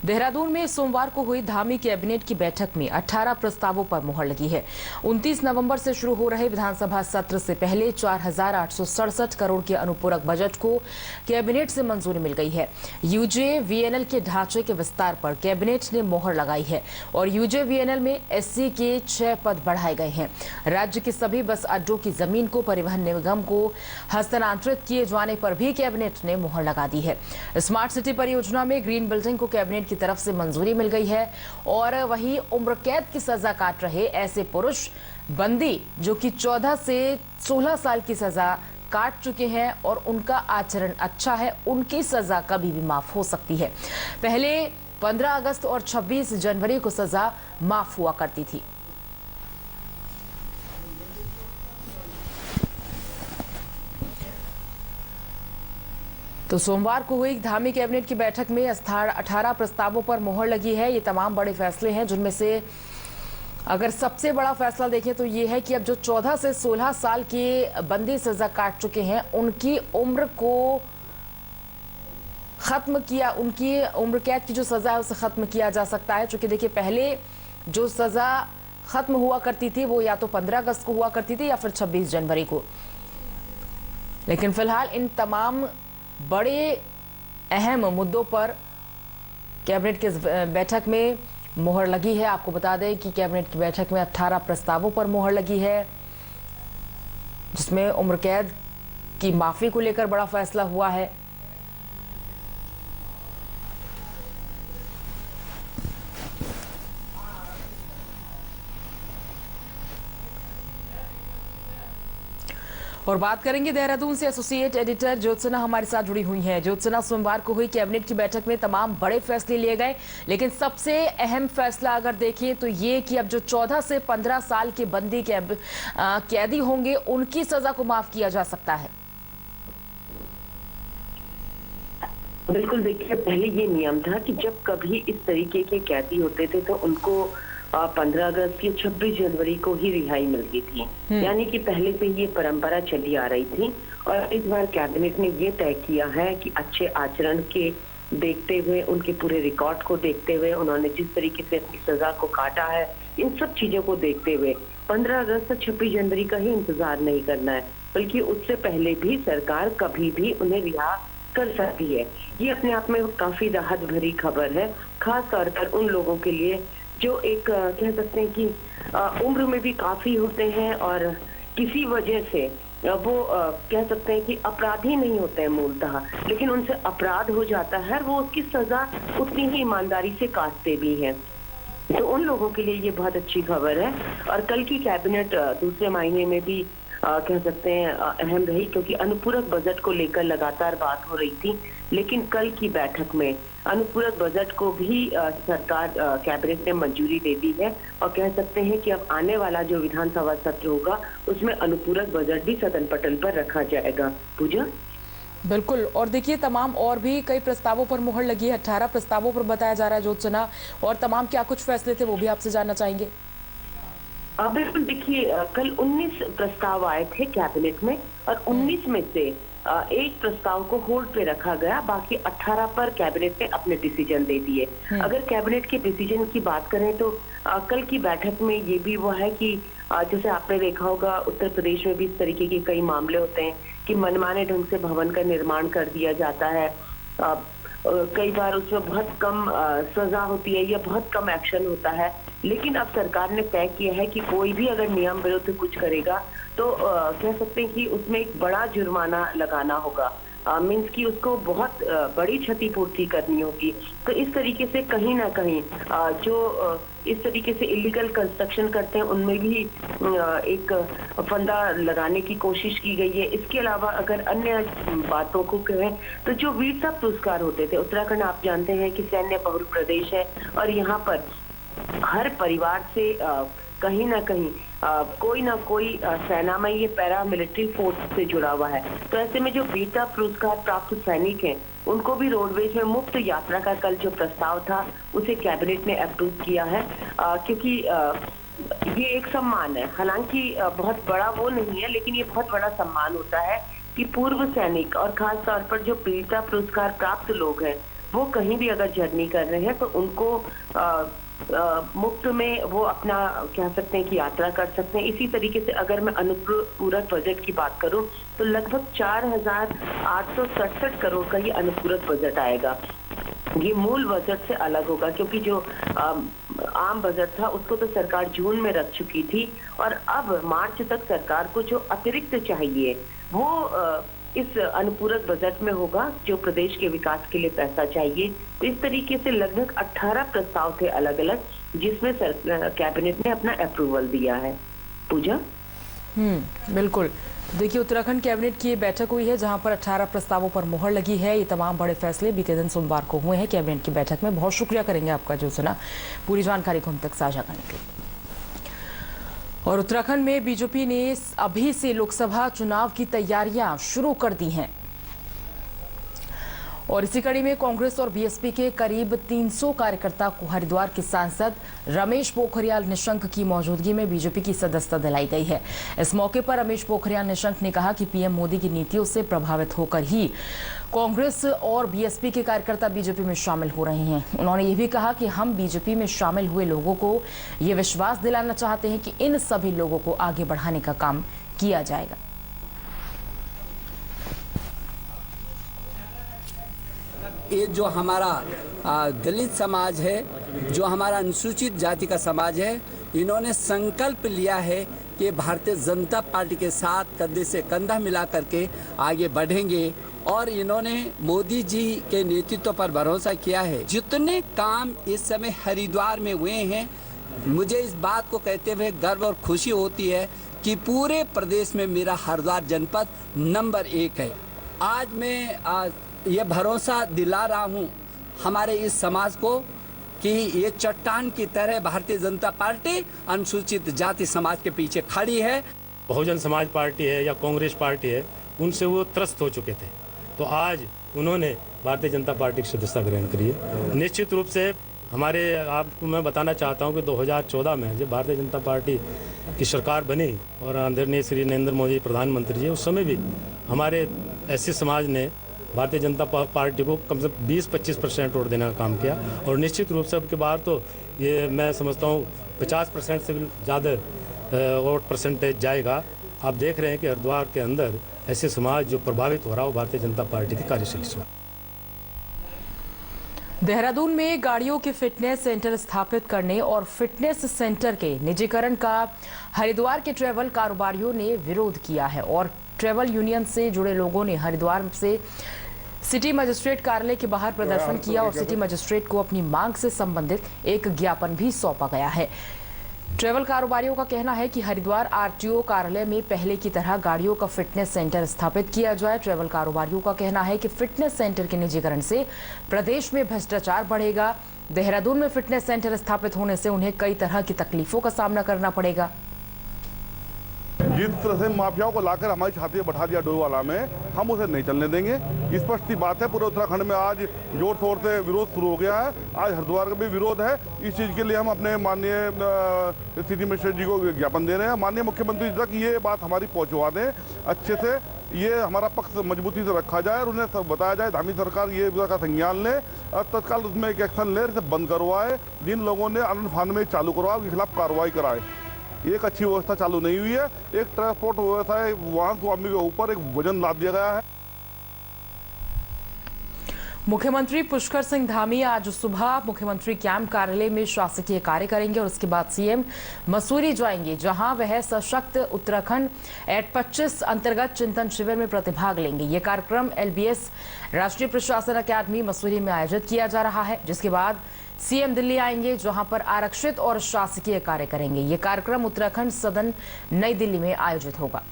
देहरादून में सोमवार को हुई धामी कैबिनेट की बैठक में 18 प्रस्तावों पर मुहर लगी है। 29 नवंबर से शुरू हो रहे विधानसभा सत्र से पहले 4,867 करोड़ के अनुपूरक बजट को कैबिनेट से मंजूरी मिल गई है। यूजेवीएनएल के ढांचे के विस्तार पर कैबिनेट ने मोहर लगाई है और यूजेवीएनएल में एससी के 6 पद बढ़ाए गए हैं। राज्य के सभी बस अड्डों की जमीन को परिवहन निगम को हस्तांतरित किए जाने पर भी कैबिनेट ने मोहर लगा दी है। स्मार्ट सिटी परियोजना में ग्रीन बिल्डिंग को कैबिनेट की तरफ से मंजूरी मिल गई है और वहीं उम्र कैद की सजा काट रहे ऐसे पुरुष बंदी जो कि 14 से 16 साल की सजा काट चुके हैं और उनका आचरण अच्छा है, उनकी सजा कभी भी माफ हो सकती है। पहले 15 अगस्त और 26 जनवरी को सजा माफ हुआ करती थी। तो सोमवार को हुई धामी कैबिनेट की बैठक में 18 प्रस्तावों पर मोहर लगी है। ये तमाम बड़े फैसले हैं, जिनमें से अगर सबसे बड़ा फैसला देखें तो ये है कि अब जो 14 से 16 साल के बंदी सजा काट चुके हैं, उनकी उम्र को खत्म किया, उनकी उम्र कैद की जो सजा है उसे खत्म किया जा सकता है। चूंकि देखिए, पहले जो सजा खत्म हुआ करती थी वो या तो 15 अगस्त को हुआ करती थी या फिर 26 जनवरी को। लेकिन फिलहाल इन तमाम बड़े अहम मुद्दों पर कैबिनेट की बैठक में मोहर लगी है। आपको बता दें कि कैबिनेट की बैठक में 18 प्रस्तावों पर मोहर लगी है, जिसमें उम्र कैद की माफी को लेकर बड़ा फैसला हुआ है। और बात करेंगे देहरादून से एसोसिएट एडिटर ज्योत्सना हमारे साथ जुड़ी हुई हैं। ज्योत्सना, सोमवार को हुई कैबिनेट की बैठक में तमाम बड़े फैसले लिए गए, लेकिन सबसे अहम फैसला अगर देखें तो ये कि अब जो 14 से 15 साल के बंदी कैदी होंगे, उनकी सजा को माफ किया जा सकता है। बिल्कुल, देखिए, पहले ये नियम था कि जब कभी इस तरीके के कैदी होते थे तो उनको 15 अगस्त या 26 जनवरी को ही रिहाई मिलती थी। यानी कि पहले से ये परंपरा चली आ रही थी और इस बार कैबिनेट ने ये तय किया है कि अच्छे आचरण के देखते हुए, उनके पूरे रिकॉर्ड को देखते हुए, उन्होंने जिस तरीके से अपनी सजा को काटा है, इन सब चीजों को देखते हुए 15 अगस्त से 26 जनवरी का ही इंतजार नहीं करना है, बल्कि उससे पहले भी सरकार कभी भी उन्हें रिहा कर सकती है। ये अपने आप में काफी राहत भरी खबर है, खास तौर पर उन लोगों के लिए जो एक कह सकते हैं कि उम्र में भी काफी होते हैं और किसी वजह से वो कह सकते हैं कि अपराधी नहीं होते हैं मूलतः, लेकिन उनसे अपराध हो जाता है, वो उसकी सजा उतनी ही ईमानदारी से काटते भी हैं। तो उन लोगों के लिए ये बहुत अच्छी खबर है। और कल की कैबिनेट दूसरे महीने में भी कह सकते हैं अहम रही, क्योंकि अनुपूरक बजट को लेकर लगातार बात हो रही थी, लेकिन कल की बैठक में अनुपूरक बजट को भी सरकार कैबिनेट ने मंजूरी दे दी है और कह सकते हैं कि अब आने वाला जो विधानसभा सत्र होगा उसमें अनुपूरक बजट भी सदन पटल पर रखा जाएगा। पूजा, बिल्कुल। और देखिए, तमाम और भी कई प्रस्तावों पर मुहर लगी है। 18 प्रस्तावों पर बताया जा रहा है ज्योत्सना, और तमाम क्या कुछ फैसले थे वो भी आपसे जानना चाहेंगे। बिल्कुल, देखिए, कल 19 प्रस्ताव आए थे कैबिनेट में और 19 में से एक प्रस्ताव को होल्ड पे रखा गया, बाकी 18 पर कैबिनेट ने अपने डिसीजन दे दिए। अगर कैबिनेट के डिसीजन की बात करें तो कल की बैठक में ये भी वो है कि जैसे आपने देखा होगा, उत्तर प्रदेश में भी इस तरीके के कई मामले होते हैं कि मनमाने ढंग से भवन का निर्माण कर दिया जाता है। कई बार उसमें बहुत कम सजा होती है या बहुत कम एक्शन होता है, लेकिन अब सरकार ने तय किया है कि कोई भी अगर नियम विरुद्ध कुछ करेगा तो कह सकते हैं कि उसमें एक बड़ा जुर्माना लगाना होगा। मीन्स कि उसको बहुत बड़ी क्षतिपूर्ति करनी होगी। तो इस तरीके से कहीं ना कहीं जो इस तरीके से इलीगल कंस्ट्रक्शन करते हैं उनमें भी एक फंदा लगाने की कोशिश की गई है। इसके अलावा अगर अन्य बातों को कहें तो जो वीरता पुरस्कार होते थे, उत्तराखंड आप जानते हैं कि सैन्य बहुल प्रदेश है और यहाँ पर हर परिवार से कहीं ना कहीं कोई ना कोई सेना में ये पैरा मिलिट्री फोर्स से जुड़ा हुआ है। तो ऐसे में जो वीरता पुरस्कार प्राप्त सैनिक हैं, उनको भी रोडवेज में मुफ्त यात्रा का कल जो प्रस्ताव था उसे कैबिनेट ने अप्रूव किया है, क्योंकि ये एक सम्मान है। हालांकि बहुत बड़ा वो नहीं है, लेकिन ये बहुत बड़ा सम्मान होता है कि पूर्व सैनिक और खास तौर पर जो वीरता पुरस्कार प्राप्त लोग हैं वो कहीं भी अगर जर्नी कर रहे हैं तो उनको मुफ्त में वो अपना कह सकते हैं कि यात्रा कर सकते हैं। इसी तरीके से अगर मैं अनुपूरक बजट की बात करूं तो लगभग 4,867 करोड़ का ये अनुपूरक बजट आएगा। ये मूल बजट से अलग होगा क्योंकि जो आम बजट था उसको तो सरकार जून में रख चुकी थी और अब मार्च तक सरकार को जो अतिरिक्त चाहिए वो इस अनुपूरक बजट में होगा, जो प्रदेश के विकास के लिए पैसा चाहिए। तो इस तरीके से लगभग 18 प्रस्ताव थे अलग अलग, जिसमें कैबिनेट ने अपना अप्रूवल दिया है। पूजा बिल्कुल। देखिए, उत्तराखंड कैबिनेट की ये बैठक हुई है जहां पर 18 प्रस्तावों पर मुहर लगी है। ये तमाम बड़े फैसले बीते दिन सोमवार को हुए हैं कैबिनेट की बैठक में। बहुत शुक्रिया करेंगे आपका जो सुना, पूरी जानकारी को हम तक साझा करने के लिए। और उत्तराखंड में बीजेपी ने अभी से लोकसभा चुनाव की तैयारियां शुरू कर दी हैं और इसी कड़ी में कांग्रेस और बीएसपी के करीब 300 कार्यकर्ता को हरिद्वार के सांसद रमेश पोखरियाल निशंक की मौजूदगी में बीजेपी की सदस्यता दिलाई गई है। इस मौके पर रमेश पोखरियाल निशंक ने कहा कि पीएम मोदी की नीतियों से प्रभावित होकर ही कांग्रेस और बीएसपी के कार्यकर्ता बीजेपी में शामिल हो रहे हैं। उन्होंने ये भी कहा कि हम बीजेपी में शामिल हुए लोगों को ये विश्वास दिलाना चाहते हैं कि इन सभी लोगों को आगे बढ़ाने का काम किया जाएगा। ये जो हमारा दलित समाज है, जो हमारा अनुसूचित जाति का समाज है, इन्होंने संकल्प लिया है कि भारतीय जनता पार्टी के साथ कंधे से कंधा मिला करके आगे बढ़ेंगे और इन्होंने मोदी जी के नेतृत्व पर भरोसा किया है। जितने काम इस समय हरिद्वार में हुए हैं, मुझे इस बात को कहते हुए गर्व और खुशी होती है कि पूरे प्रदेश में मेरा हरिद्वार जनपद नंबर 1 है। आज मैं ये भरोसा दिला रहा हूँ हमारे इस समाज को कि ये चट्टान की तरह भारतीय जनता पार्टी अनुसूचित जाति समाज के पीछे खड़ी है। बहुजन समाज पार्टी है या कांग्रेस पार्टी है, उनसे वो त्रस्त हो चुके थे, तो आज उन्होंने भारतीय जनता पार्टी की सदस्यता ग्रहण करी है। निश्चित रूप से हमारे आपको मैं बताना चाहता हूँ कि 2014 में जब भारतीय जनता पार्टी की सरकार बनी और आदरणीय श्री नरेंद्र मोदी प्रधानमंत्री जी, उस समय भी हमारे एससी समाज ने भारतीय जनता पार्टी को कम से कम 20-25% वोट देने का काम किया और निश्चित रूप से अब के बाद तो ये मैं समझता हूँ 50% से भी ज़्यादा वोट परसेंटेज जाएगा। आप देख रहे हैं कि हरिद्वार के अंदर ऐसे समाज जो प्रभावित हो रहा हो भारतीय जनता पार्टी की कार्यशैली से। देहरादून में गाड़ियों के फिटनेस सेंटर स्थापित करने और फिटनेस सेंटर के निजीकरण का हरिद्वार के ट्रैवल कारोबारियों ने विरोध किया है और ट्रैवल यूनियन से जुड़े लोगों ने हरिद्वार से सिटी मजिस्ट्रेट कार्यालय के बाहर प्रदर्शन किया और सिटी मजिस्ट्रेट को अपनी मांग से संबंधित एक ज्ञापन भी सौंपा गया है। ट्रैवल कारोबारियों का कहना है कि हरिद्वार आरटीओ कार्यालय में पहले की तरह गाड़ियों का फिटनेस सेंटर स्थापित किया जाए। ट्रैवल कारोबारियों का कहना है कि फिटनेस सेंटर के निजीकरण से प्रदेश में भ्रष्टाचार बढ़ेगा। देहरादून में फिटनेस सेंटर स्थापित होने से उन्हें कई तरह की तकलीफों का सामना करना पड़ेगा। जिस तरह से माफियाओं को लाकर हमारी छाती में बैठा दिया डोईवाला में, हम उसे नहीं चलने देंगे। स्पष्ट सी बात है, पूरे उत्तराखंड में आज जोर शोर से विरोध शुरू हो गया है। आज हरिद्वार का भी विरोध है। इस चीज़ के लिए हम अपने माननीय सिटी मजिस्ट्रेट जी को ज्ञापन दे रहे हैं। माननीय मुख्यमंत्री जी तक ये बात हमारी पहुंचवा दें, अच्छे से ये हमारा पक्ष मजबूती से रखा जाए और उन्हें सब बताया जाए। धामी सरकार ये का संज्ञान ले और तत्काल उसमें एक एक्शन ले, इसे बंद करवाए। जिन लोगों ने आनंद फान में चालू करवाए उनके खिलाफ कार्रवाई कराए। एक अच्छी व्यवस्था चालू नहीं हुई है। एक ट्रांसपोर्ट व्यवसाय वाहन स्वामी के ऊपर एक वजन लाद दिया गया है। मुख्यमंत्री पुष्कर सिंह धामी आज सुबह मुख्यमंत्री कैंप कार्यालय में शासकीय कार्य करेंगे और उसके बाद सीएम मसूरी जाएंगे, जहां वह सशक्त उत्तराखंड एट 25 अंतर्गत चिंतन शिविर में प्रतिभाग लेंगे। ये कार्यक्रम एलबीएस राष्ट्रीय प्रशासन अकादमी मसूरी में आयोजित किया जा रहा है, जिसके बाद सीएम दिल्ली आएंगे, जहां पर आरक्षित और शासकीय कार्य करेंगे। ये कार्यक्रम उत्तराखंड सदन नई दिल्ली में आयोजित होगा।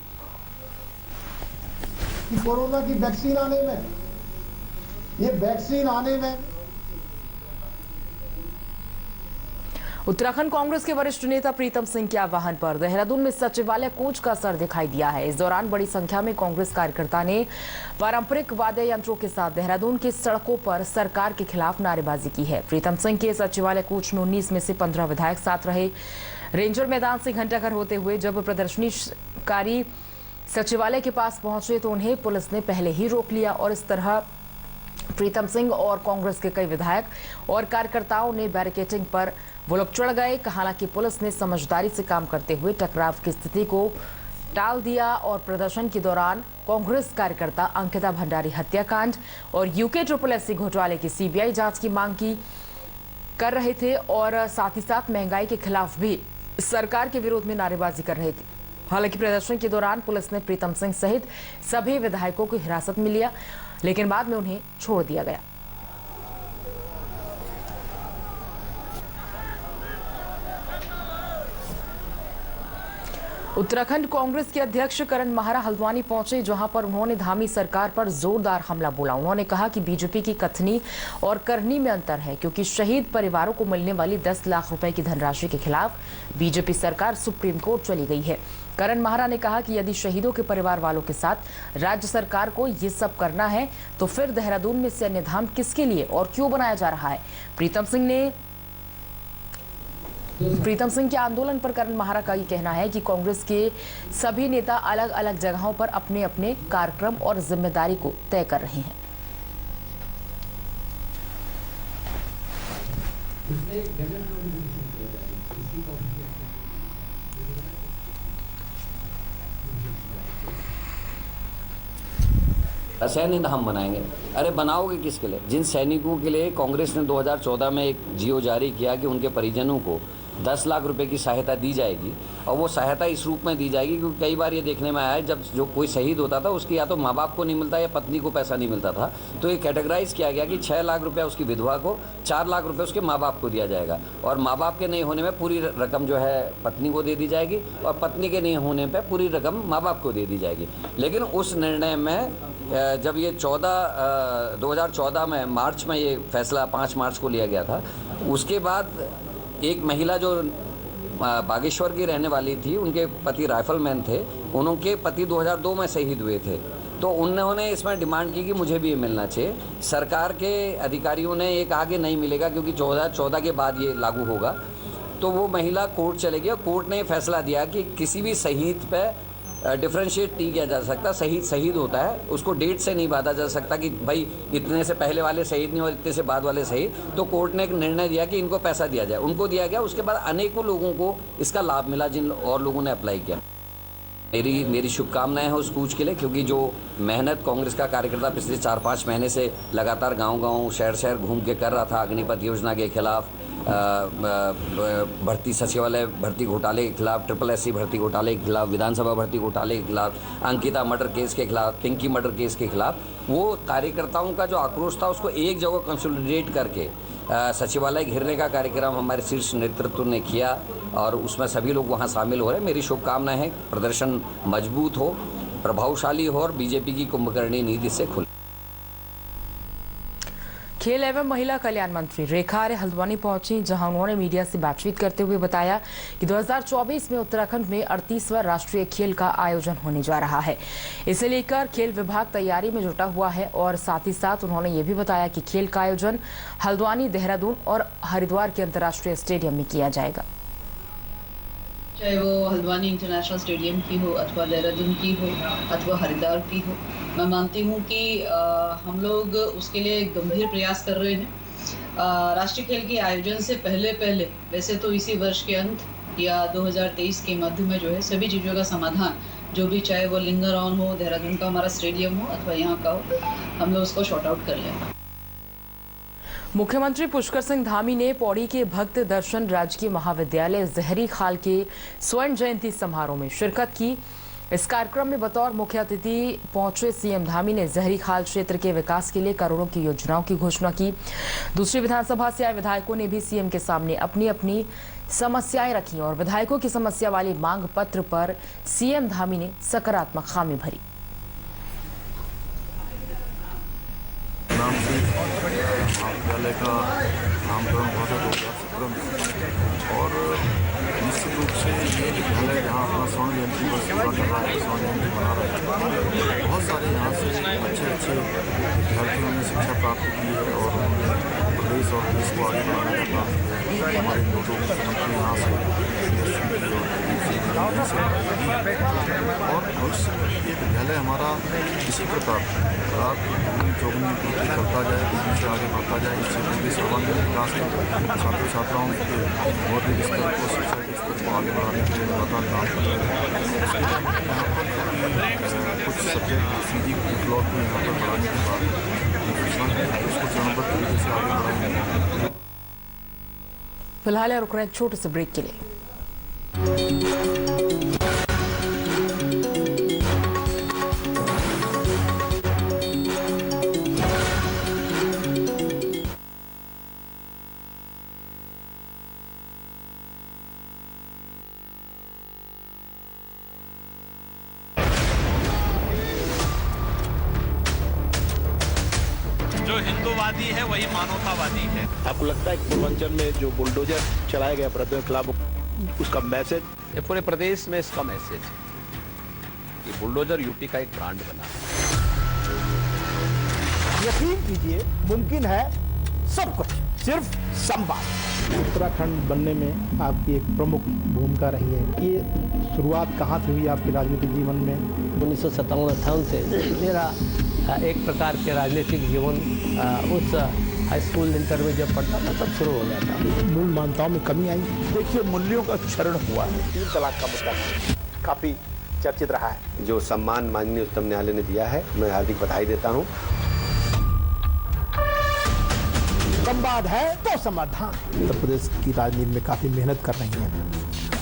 कोरोना की वैक्सीन आने में, ये वैक्सीन आने में उत्तराखंड कांग्रेस के वरिष्ठ नेता प्रीतम सिंह के आह्वान पर देहरादून में सचिवालय कूच का असर दिखाई दिया है। इस दौरान बड़ी संख्या में कांग्रेस कार्यकर्ता ने पारंपरिक वाद्य यंत्रों के साथ देहरादून की सड़कों पर सरकार के खिलाफ नारेबाजी की है। प्रीतम सिंह के सचिवालय कूच में 19 में से 15 विधायक साथ रहे। रेंजर मैदान से घंटाघर होते हुए जब प्रदर्शनकारी सचिवालय के पास पहुंचे तो उन्हें पुलिस ने पहले ही रोक लिया और इस तरह प्रीतम सिंह और कांग्रेस के कई विधायक और कार्यकर्ताओं ने बैरिकेडिंग पर वो लोग चढ़ गए। हालांकि पुलिस ने समझदारी से काम करते हुए टकराव की स्थिति को टाल दिया और प्रदर्शन के दौरान कांग्रेस कार्यकर्ता अंकिता भंडारी हत्याकांड और UKSSC घोटाले की CBI जांच की मांग कर रहे थे और साथ ही साथ महंगाई के खिलाफ भी सरकार के विरोध में नारेबाजी कर रहे थे। हालांकि प्रदर्शन के दौरान पुलिस ने प्रीतम सिंह सहित सभी विधायकों को हिरासत में लिया, लेकिन बाद में उन्हें छोड़ दिया गया। उत्तराखंड कांग्रेस के अध्यक्ष करण माहरा हल्द्वानी पहुंचे, जहां पर उन्होंने धामी सरकार पर जोरदार हमला बोला। उन्होंने कहा कि बीजेपी की कथनी और करनी में अंतर है, क्योंकि शहीद परिवारों को मिलने वाली 10 लाख रुपए की धनराशि के खिलाफ बीजेपी सरकार सुप्रीम कोर्ट चली गई है। करण माहरा ने कहा कि यदि शहीदों के परिवार वालों के साथ राज्य सरकार को ये सब करना है तो फिर देहरादून में सैन्य धाम किसके लिए और क्यों बनाया जा रहा है। प्रीतम सिंह के आंदोलन पर करण माहरा का ये कहना है कि कांग्रेस के सभी नेता अलग अलग जगहों पर अपने अपने कार्यक्रम और जिम्मेदारी को तय कर रहे हैं। सैन्य धाम बनाएंगे। अरे बनाओगे किसके लिए? जिन सैनिकों के लिए कांग्रेस ने 2014 में एक जियो जारी किया कि उनके परिजनों को 10 लाख रुपए की सहायता दी जाएगी, और वो सहायता इस रूप में दी जाएगी क्योंकि कई बार ये देखने में आया है जब जो कोई शहीद होता था उसकी या तो माँ बाप को नहीं मिलता या पत्नी को पैसा नहीं मिलता था, तो ये कैटेगराइज किया गया कि 6 लाख रुपया उसकी विधवा को, 4 लाख रुपये उसके माँ बाप को दिया जाएगा, और माँ बाप के नहीं होने में पूरी रकम जो है पत्नी को दे दी जाएगी और पत्नी के नहीं होने पर पूरी रकम माँ बाप को दे दी जाएगी। लेकिन उस निर्णय में जब ये 2014 में मार्च में ये फैसला 5 मार्च को लिया गया था, उसके बाद एक महिला जो बागेश्वर की रहने वाली थी, उनके पति राइफलमैन थे, उनके पति 2002 में शहीद हुए थे, तो उन्होंने इसमें डिमांड की कि मुझे भी ये मिलना चाहिए। सरकार के अधिकारियों ने ये कहा कि नहीं मिलेगा क्योंकि 2014 के बाद ये लागू होगा, तो वो महिला कोर्ट चले गई और कोर्ट ने फैसला दिया कि किसी भी शहीद पे डिफ्रेंशिएट नहीं किया जा सकता। शहीद होता है, उसको डेट से नहीं बांधा जा सकता कि भाई इतने से पहले वाले शहीद नहीं और इतने से बाद वाले शहीद। तो कोर्ट ने एक निर्णय दिया कि इनको पैसा दिया जाए, उनको दिया गया। उसके बाद अनेकों लोगों को इसका लाभ मिला जिन और लोगों ने अप्लाई किया। मेरी शुभकामनाएं हैं उस कूच के लिए, क्योंकि जो मेहनत कांग्रेस का कार्यकर्ता पिछले 4-5 महीने से लगातार गांव-गांव शहर घूम के कर रहा था अग्निपथ योजना के खिलाफ, भर्ती सचिवालय भर्ती घोटाले के खिलाफ, SSSC भर्ती घोटाले के खिलाफ, विधानसभा भर्ती घोटाले के खिलाफ, अंकिता मर्डर केस के खिलाफ, पिंकी मर्डर केस के खिलाफ, वो कार्यकर्ताओं का जो आक्रोश था उसको एक जगह कंसोलिडेट करके सचिवालय घेरने का कार्यक्रम हमारे शीर्ष नेतृत्व ने किया और उसमें सभी लोग वहां शामिल हो रहे हैं। मेरी शुभकामनाएं हैं प्रदर्शन मजबूत हो, प्रभावशाली हो और बीजेपी की कुंभकर्णी नीति से खुले। खेल एवं महिला कल्याण मंत्री रेखा आर्य हल्द्वानी पहुंची, जहां उन्होंने मीडिया से बातचीत करते हुए बताया कि 2024 में उत्तराखंड में 38वां राष्ट्रीय खेल का आयोजन होने जा रहा है। इसे लेकर खेल विभाग तैयारी में जुटा हुआ है और साथ ही साथ उन्होंने ये भी बताया कि खेल का आयोजन हल्द्वानी, देहरादून और हरिद्वार के अंतर्राष्ट्रीय स्टेडियम में किया जाएगा। चाहे वो हल्द्वानी इंटरनेशनल स्टेडियम की हो अथवा देहरादून की हो अथवा हरिद्वार की हो, मैं मानती हूँ कि हम लोग उसके लिए गंभीर प्रयास कर रहे हैं। राष्ट्रीय खेल के आयोजन से पहले वैसे तो इसी वर्ष के अंत या 2023 के मध्य में जो है सभी चीज़ों का समाधान, जो भी चाहे वो लिंगरऑन हो, देहरादून का हमारा स्टेडियम हो अथवा यहाँ का हो, हम लोग उसको शॉर्ट आउट कर लेंगे। मुख्यमंत्री पुष्कर सिंह धामी ने पौड़ी के भक्त दर्शन राजकीय महाविद्यालय जहरी खाल के स्वर्ण जयंती समारोह में शिरकत की। इस कार्यक्रम में बतौर मुख्य अतिथि पहुंचे सीएम धामी ने जहरी खाल क्षेत्र के विकास के लिए करोड़ों की योजनाओं की घोषणा की। दूसरी विधानसभा से आए विधायकों ने भी सीएम के सामने अपनी अपनी समस्याएं रखी और विधायकों की समस्या वाली मांग पत्र पर सीएम धामी ने सकारात्मक खामी भरी। महाविद्यालय का नामकरण हुआ था 2017 में और निश्चित रूप से ये विद्यालय जहाँ अपना स्वर्ण जयंती वर्ष पूरा कर रहा है, स्वर्ण जयंती मना रहा है, बहुत सारे यहाँ से अच्छे विद्यार्थियों ने शिक्षा प्राप्त की है और प्रदेश देश और देश को आगे बढ़ाने का काम किया है। हमारे दो मुख्यमंत्री यहाँ से और भविष्य में ये विद्यालय हमारा इसी प्रकार रात चौगुनी पूर्ति करता जाए, तेजी से आगे बढ़ता जाए। इस क्षेत्र के सर्वांगीण विकास के छात्र छात्राओं के बौद्धिक स्तर को, शैक्षणिक स्तर को आगे बढ़ाने के लिए लगातार काम कर रहे हैं। यहाँ पर कुछ सब्जेक्ट सीधी ब्लॉक को यहाँ पर बढ़ाने के बाद उसको चरणबद्ध तरीके से आगे बढ़ाएंगे। फिलहाल रुक रहे हैं एक छोटे से ब्रेक के लिए। जो हिंदूवादी है वही मानवतावादी है। आपको लगता है कि पूर्वांचल में जो बुलडोजर चलाया गया अपराधियों के खिलाफ, उसका मैसेज ये पूरे प्रदेश में इसका मैसेज है कि बुलडोजर यूपी का एक ब्रांड बना। यकीन कीजिए मुमकिन है सब कुछ, सिर्फ संवाद। उत्तराखंड बनने में आपकी एक प्रमुख भूमिका रही है। ये शुरुआत कहाँ से हुई आपके राजनीतिक जीवन में? 1957-58 से मेरा एक प्रकार के राजनीतिक जीवन उस हाई स्कूल इंटर में जब पढ़ता था तब शुरू हो गया था। मूल मान्यताओं में कमी आई। देखिए मूल्यों का क्षरण हुआ है। 3 तलाक का मुद्दा काफी चर्चित रहा है। जो सम्मान माननीय उच्चतम न्यायालय ने दिया है, मैं हार्दिक बधाई देता हूँ। संवाद है तो समाधान। उत्तर प्रदेश की राजनीति में काफी मेहनत कर रही हैं,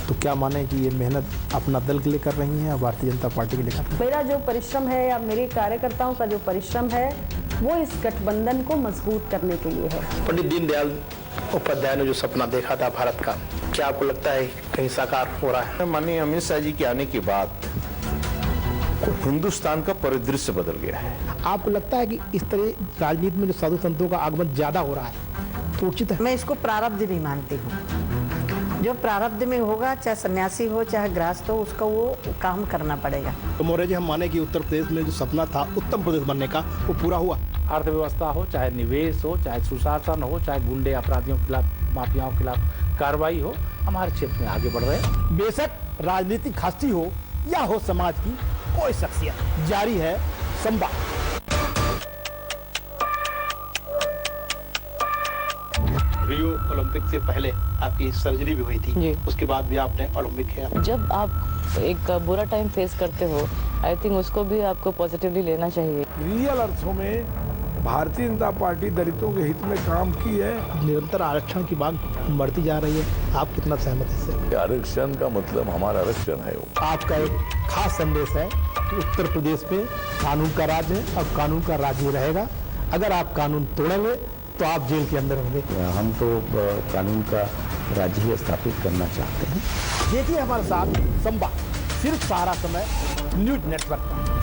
तो क्या माने कि ये मेहनत अपना दल के लिए कर रही हैं या भारतीय जनता पार्टी के लिए कर रही हैं? मेरा जो परिश्रम है या मेरे कार्यकर्ताओं का जो परिश्रम है वो इस गठबंधन को मजबूत करने के लिए है। पंडित दीनदयाल उपाध्याय ने जो सपना देखा था भारत का, क्या आपको लगता है कहीं साकार हो रहा है? माननीय अमित शाह जी के आने के बाद हिंदुस्तान का परिदृश्य बदल गया है। आपको लगता है कि इस तरह राजनीति में जो साधु संतों का आगमन ज्यादा हो रहा है तो उचित है? मैं इसको प्रारब्ध भी मानती हूँ। जो प्रारब्ध में होगा, चाहे सन्यासी हो चाहे गृहस्थ हो, उसका वो काम करना पड़ेगा। तो मौर्य जी, हम माने कि उत्तर प्रदेश में जो सपना था उत्तम प्रदेश बनने का, वो पूरा हुआ। अर्थव्यवस्था हो, चाहे निवेश हो, चाहे सुशासन हो, चाहे गुंडे अपराधियों के खिलाफ, माफियाओं के खिलाफ कार्रवाई हो, हमारे क्षेत्र में आगे बढ़ रहे हैं। बेशक राजनीतिक हस्ती हो या हो समाज की कोई शख्सियत, जारी है संवाद। रियो ओलंपिक से पहले आपकी सर्जरी भी हुई थी, उसके बाद भी आपने ओलंपिक खेला। जब आप एक बुरा टाइम फेस करते हो, आई थिंक उसको भी आपको पॉजिटिवली लेना चाहिए। रियल अर्थों में भारतीय जनता पार्टी दलितों के हित में काम की है। निरंतर आरक्षण की मांग बढ़ती जा रही है, आप कितना सहमत हैं इससे? आरक्षण का मतलब हमारा आरक्षण है। आपका एक खास संदेश है कि उत्तर प्रदेश में कानून का राज है और कानून का राज ही रहेगा। अगर आप कानून तोड़ेंगे तो आप जेल के अंदर होंगे। हम तो कानून का राज्य ही स्थापित करना चाहते हैं। देखिए हमारे साथ संवाद, सिर्फ सहारा समय न्यूज नेटवर्क पर।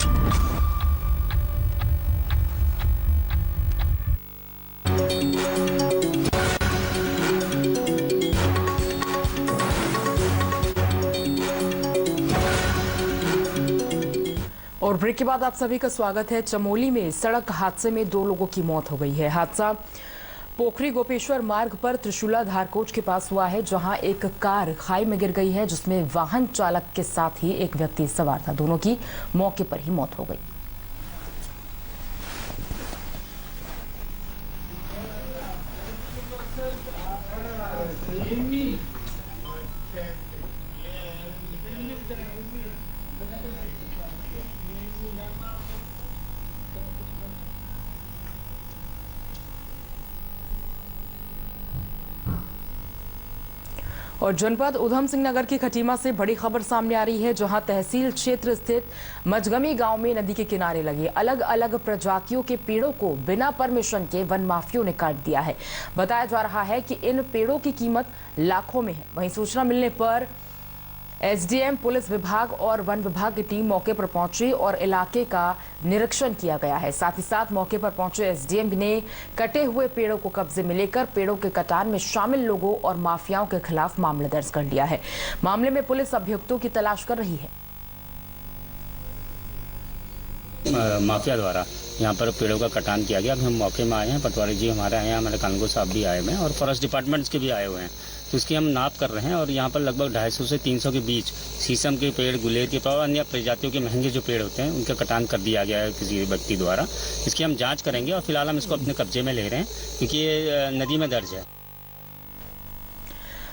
और ब्रेक के बाद आप सभी का स्वागत है। चमोली में सड़क हादसे में 2 लोगों की मौत हो गई है। हादसा पोखरी गोपेश्वर मार्ग पर त्रिशूला धारकोच के पास हुआ है, जहां एक कार खाई में गिर गई है, जिसमें वाहन चालक के साथ ही एक व्यक्ति सवार था। दोनों की मौके पर ही मौत हो गई। और जनपद उधम सिंह नगर की खटीमा से बड़ी खबर सामने आ रही है, जहां तहसील क्षेत्र स्थित मजगमी गांव में नदी के किनारे लगे अलग अलग प्रजातियों के पेड़ों को बिना परमिशन के वन माफियों ने काट दिया है। बताया जा रहा है कि इन पेड़ों की कीमत लाखों में है। वहीं सूचना मिलने पर एसडीएम, पुलिस विभाग और वन विभाग की टीम मौके पर पहुंची और इलाके का निरीक्षण किया गया है। साथ ही साथ मौके पर पहुंचे एसडीएम ने कटे हुए पेड़ों को कब्जे में लेकर पेड़ों के कटान में शामिल लोगों और माफियाओं के खिलाफ मामला दर्ज कर लिया है। मामले में पुलिस अभियुक्तों की तलाश कर रही है। माफिया द्वारा यहाँ पर पेड़ों का कटान किया गया। अभी हम मौके में आए हैं, पटवारी जी हमारे आए हैं, हमारे कानूनगो साहब भी आए हुए हैं और फॉरेस्ट डिपार्टमेंट्स के भी आए हुए हैं। तो इसकी हम नाप कर रहे हैं और यहाँ पर लगभग 250 से 300 के बीच शीशम के पेड़, गुलेर के पेड़ और अन्य प्रजातियों के महंगे जो पेड़ होते हैं उनका कटान कर दिया गया है किसी व्यक्ति द्वारा। इसकी हम जाँच करेंगे और फिलहाल हम इसको अपने कब्जे में ले रहे हैं क्योंकि ये नदी में दर्ज है।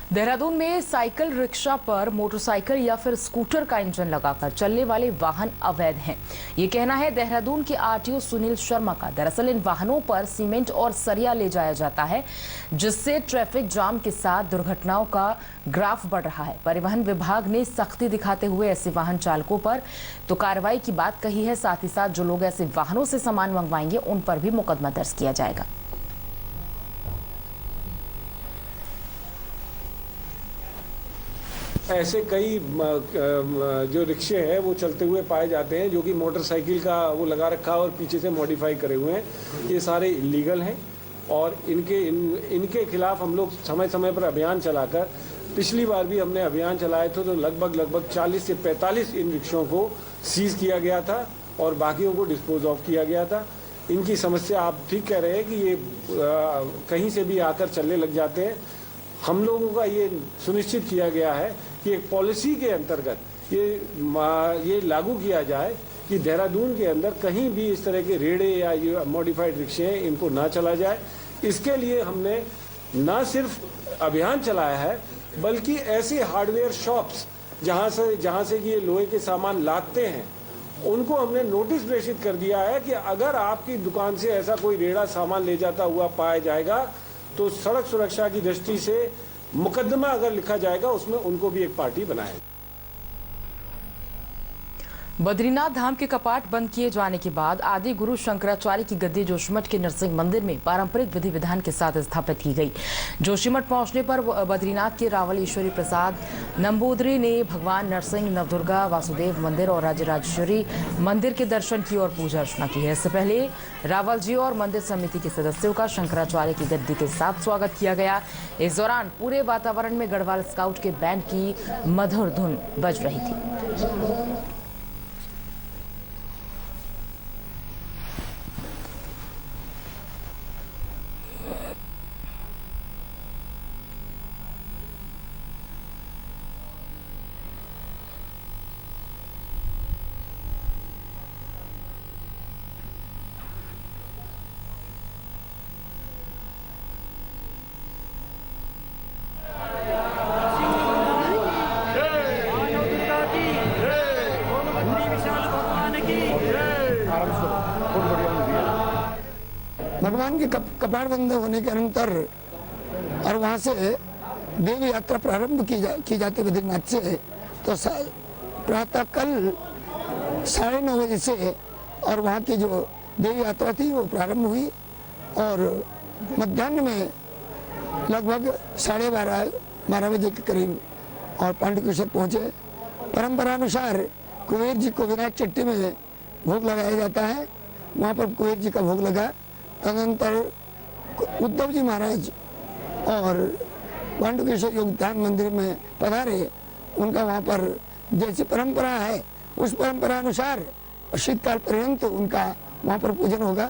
देहरादून में साइकिल रिक्शा पर मोटरसाइकिल या फिर स्कूटर का इंजन लगाकर चलने वाले वाहन अवैध हैं। ये कहना है देहरादून के आरटीओ सुनील शर्मा का। दरअसल इन वाहनों पर सीमेंट और सरिया ले जाया जाता है, जिससे ट्रैफिक जाम के साथ दुर्घटनाओं का ग्राफ बढ़ रहा है। परिवहन विभाग ने सख्ती दिखाते हुए ऐसे वाहन चालकों पर तो कार्रवाई की बात कही है, साथ ही साथ जो लोग ऐसे वाहनों से सामान मंगवाएंगे उन पर भी मुकदमा दर्ज किया जाएगा। ऐसे कई जो रिक्शे हैं वो चलते हुए पाए जाते हैं जो कि मोटरसाइकिल का वो लगा रखा और पीछे से मॉडिफाई करे हुए हैं। ये सारे इलीगल हैं और इनके खिलाफ हम लोग समय समय पर अभियान चलाकर, पिछली बार भी हमने अभियान चलाए थे तो लगभग 40 से 45 इन रिक्शों को सीज किया गया था और बाकियों को डिस्पोज ऑफ किया गया था। इनकी समस्या आप ठीक कह रहे हैं कि ये कहीं से भी आकर चलने लग जाते हैं। हम लोगों का ये सुनिश्चित किया गया है कि एक पॉलिसी के अंतर्गत ये लागू किया जाए कि देहरादून के अंदर कहीं भी इस तरह के रेड़े या ये मॉडिफाइड रिक्शे हैं इनको ना चला जाए। इसके लिए हमने ना सिर्फ अभियान चलाया है बल्कि ऐसे हार्डवेयर शॉप्स जहां से कि ये लोहे के सामान लाते हैं उनको हमने नोटिस प्रेषित कर दिया है कि अगर आपकी दुकान से ऐसा कोई रेड़ा सामान ले जाता हुआ पाया जाएगा तो सड़क सुरक्षा की दृष्टि से मुकदमा अगर लिखा जाएगा उसमें उनको भी एक पार्टी बनाएगा। बद्रीनाथ धाम के कपाट बंद किए जाने के बाद आदि गुरु शंकराचार्य की गद्दी जोशीमठ के नरसिंह मंदिर में पारंपरिक विधि विधान के साथ स्थापित की गई। जोशीमठ पहुंचने पर बद्रीनाथ के रावल ईश्वरी प्रसाद नंबूदरी ने भगवान नरसिंह, नवदुर्गा, वासुदेव मंदिर और राजराजेश्वरी मंदिर के दर्शन की और पूजा अर्चना की है। इससे पहले रावल जी और मंदिर समिति के सदस्यों का शंकराचार्य की गद्दी के साथ स्वागत किया गया। इस दौरान पूरे वातावरण में गढ़वाल स्काउट के बैंड की मधुर धुन बज रही थी। भगवान के कपाट बंद होने के अनंतर और वहाँ से देवी यात्रा प्रारंभ की जाती बद्रीनाथ से, तो प्रातः कल 9:30 बजे से और वहाँ की जो देवी यात्रा थी वो प्रारंभ हुई और मध्याह्न में लगभग 12:30 बजे के करीब और पांडुकेश्वर पहुँचे। परंपरानुसार कुबेर जी को विराट चट्टी में भोग लगाया जाता है, वहाँ पर कुबेर जी का भोग लगा। तदनंतर उद्धव जी महाराज और पांडुकेश्वर योगदान मंदिर में पधारे। उनका वहाँ पर जैसी परंपरा है उस परंपरा अनुसार शीतकाल पर्यंत उनका वहाँ पर पूजन होगा।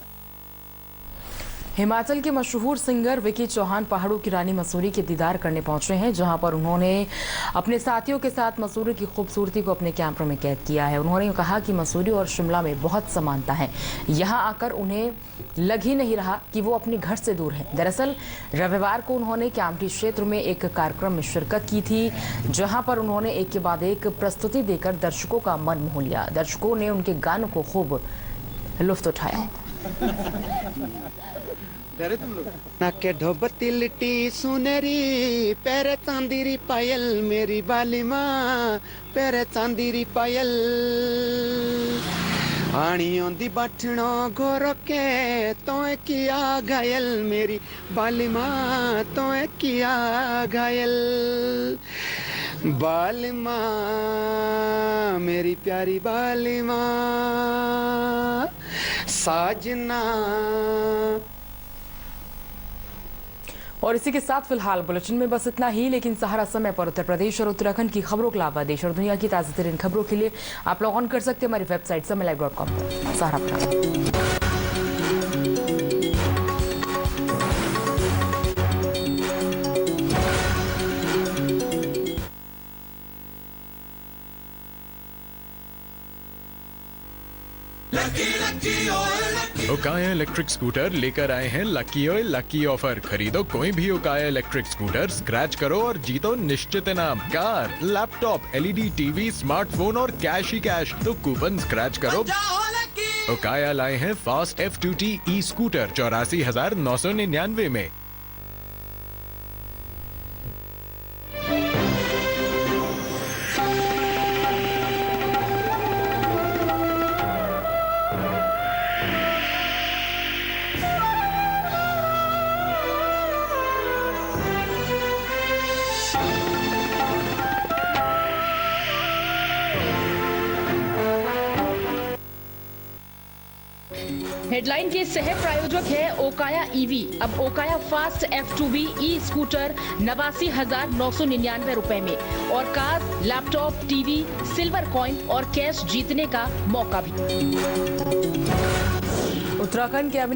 हिमाचल के मशहूर सिंगर विकी चौहान पहाड़ों की रानी मसूरी के दीदार करने पहुंचे हैं, जहां पर उन्होंने अपने साथियों के साथ मसूरी की खूबसूरती को अपने कैमरे में कैद किया है। उन्होंने कहा कि मसूरी और शिमला में बहुत समानता है। यहां आकर उन्हें लग ही नहीं रहा कि वो अपने घर से दूर हैं। दरअसल रविवार को उन्होंने कैंपटी क्षेत्र में एक कार्यक्रम में शिरकत की थी, जहां पर उन्होंने एक के बाद एक प्रस्तुति देकर दर्शकों का मन मोह लिया। दर्शकों ने उनके गानों को खूब लुत्फ उठाया। नाके ढोबती लिट्टी सुनरी पैरे चांदीरी पायल मेरी बाली माँ पैरे चांदीरी पायल आनियों दी बठनो गोरो के तो किया घायल मेरी बाली माँ तो किया घायल बाली माँ मेरी प्यारी बाली माँ साजना। और इसी के साथ फिलहाल बुलेटिन में बस इतना ही, लेकिन सहारा समय पर उत्तर प्रदेश और उत्तराखंड की खबरों के अलावा देश और दुनिया की ताज़ा तरीन खबरों के लिए आप लॉग ऑन कर सकते हैं हमारी वेबसाइट samaylive.com पर। सहारा। ओकाया इलेक्ट्रिक स्कूटर लेकर आए हैं लकी ऑफर। खरीदो कोई भी ओकाया इलेक्ट्रिक स्कूटर, स्क्रैच करो और जीतो निश्चित इनाम, car, laptop, LED TV, smartphone और कैश ही कैश। तो कूपन स्क्रैच करो। ओकाया लाए हैं फास्ट F2T ई स्कूटर 84,999 में। हेडलाइन के सह प्रायोजक है ओकाया ईवी। अब Okaya fast F2B e scooter 89,999 रुपए में और car, laptop, TV, silver coin और कैश जीतने का मौका भी। उत्तराखंड कैबिनेट